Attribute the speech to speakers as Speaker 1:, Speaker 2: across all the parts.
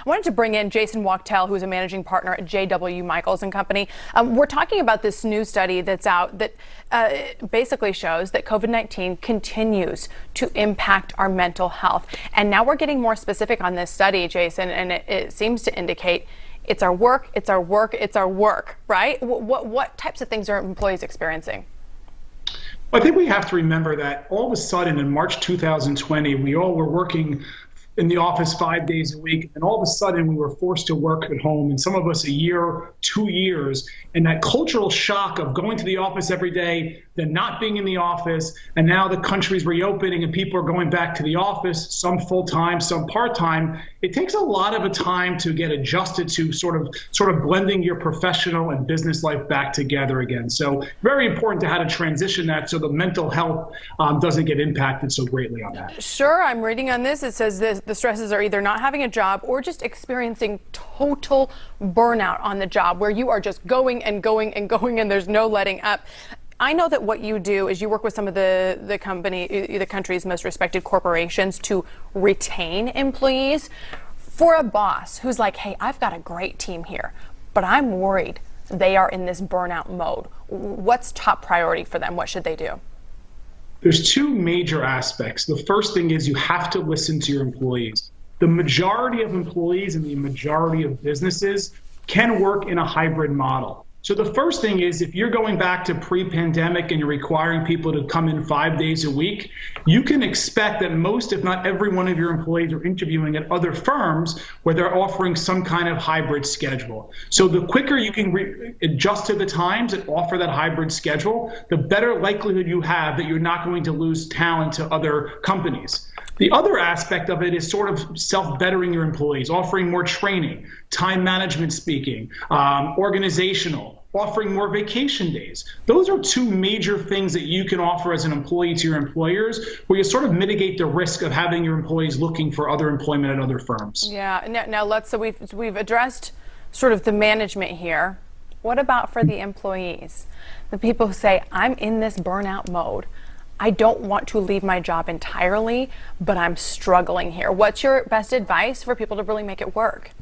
Speaker 1: I wanted to bring in Jason Wachtel, who's a managing partner at JW and Company. We're talking about this new study that's out that basically shows that COVID-19 continues to impact our mental health. And now we're getting more specific on this study, Jason, and it seems to indicate it's our work, it's our work, it's our work, right? What types of things are employees experiencing?
Speaker 2: I think we have to remember that all of a sudden in March 2020, we all were working in the office 5 days a week, and all of a sudden we were forced to work at home, and some of us a year, 2 years, and that cultural shock of going to the office every day, then not being in the office, and now the country's reopening and people are going back to the office, some full-time, some part-time. It takes a lot of a time to get adjusted to sort of blending your professional and business life back together again. So very important to how to transition that so the mental health doesn't get impacted so greatly on that.
Speaker 1: Sure, I'm reading on this. It says the stresses are either not having a job or just experiencing total burnout on the job, where you are just going and going and going and there's no letting up. I know that what you do is you work with some of the country's most respected corporations to retain employees. For a boss who's like, hey, I've got a great team here, but I'm worried they are in this burnout mode, what's top priority for them? What should they do?
Speaker 2: There's two major aspects. The first thing is you have to listen to your employees. The majority of employees and the majority of businesses can work in a hybrid model. So the first thing is, if you're going back to pre-pandemic and you're requiring people to come in 5 days a week, you can expect that most, if not every one of your employees are interviewing at other firms where they're offering some kind of hybrid schedule. So the quicker you can adjust to the times and offer that hybrid schedule, the better likelihood you have that you're not going to lose talent to other companies. The other aspect of it is sort of self-bettering your employees, offering more training, time management speaking, organizational, offering more vacation days. Those are two major things that you can offer as an employee to your employers, where you sort of mitigate the risk of having your employees looking for other employment at other firms.
Speaker 1: Yeah. Now so we've addressed sort of the management here. What about for the employees? The people who say, I'm in this burnout mode. I don't want to leave my job entirely, but I'm struggling here. What's your best advice for people to really make it work?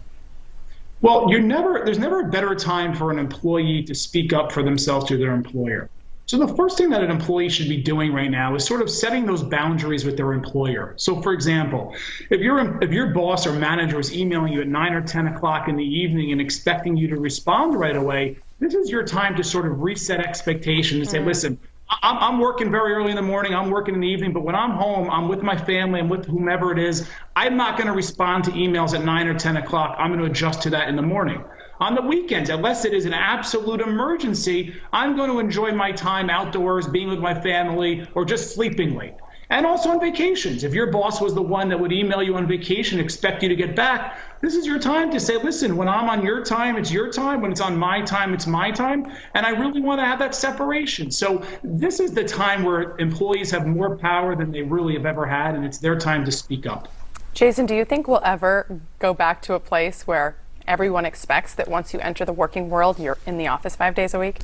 Speaker 2: Well, there's never a better time for an employee to speak up for themselves to their employer. So the first thing that an employee should be doing right now is sort of setting those boundaries with their employer. So for example, if your boss or manager is emailing you at 9 or 10 o'clock in the evening and expecting you to respond right away, this is your time to sort of reset expectations and say, listen, I'm working very early in the morning, I'm working in the evening, but when I'm home, I'm with my family, I'm with whomever it is. I'm not going to respond to emails at 9 or 10 o'clock. I'm going to adjust to that in the morning. On the weekends, unless it is an absolute emergency, I'm going to enjoy my time outdoors, being with my family, or just sleeping late. And also on vacations. If your boss was the one that would email you on vacation, expect you to get back, this is your time to say, listen, when I'm on your time, it's your time. When it's on my time, it's my time. And I really want to have that separation. So this is the time where employees have more power than they really have ever had, and it's their time to speak up.
Speaker 1: Jason, do you think we'll ever go back to a place where everyone expects that once you enter the working world, you're in the office 5 days a week?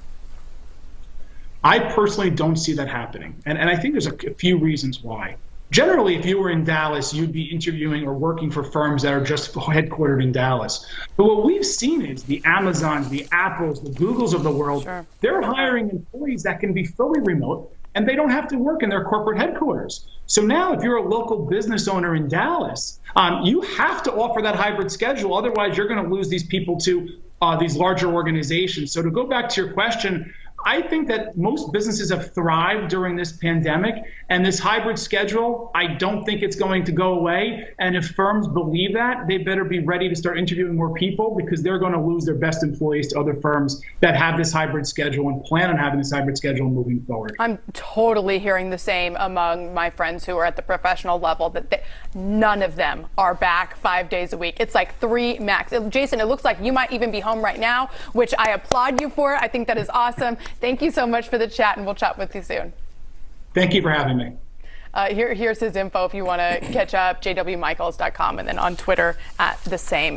Speaker 2: I personally don't see that happening. And I think there's a few reasons why. Generally, if you were in Dallas, you'd be interviewing or working for firms that are just headquartered in Dallas. But what we've seen is the Amazons, the Apples, the Googles of the world,
Speaker 1: Sure.
Speaker 2: They're hiring employees that can be fully remote, and they don't have to work in their corporate headquarters. So now if you're a local business owner in Dallas, you have to offer that hybrid schedule. Otherwise, you're going to lose these people to these larger organizations. So to go back to your question, I think that most businesses have thrived during this pandemic, and this hybrid schedule, I don't think it's going to go away. And if firms believe that, they better be ready to start interviewing more people, because they're going to lose their best employees to other firms that have this hybrid schedule and plan on having this hybrid schedule moving forward.
Speaker 1: I'm totally hearing the same among my friends who are at the professional level, that none of them are back 5 days a week. It's like 3 max. Jason, it looks like you might even be home right now, which I applaud you for. I think that is awesome. Thank you so much for the chat, and we'll chat with you soon.
Speaker 2: Thank you for having me.
Speaker 1: Here's his info if you want to catch up, jwmichaels.com, and then on Twitter at the same.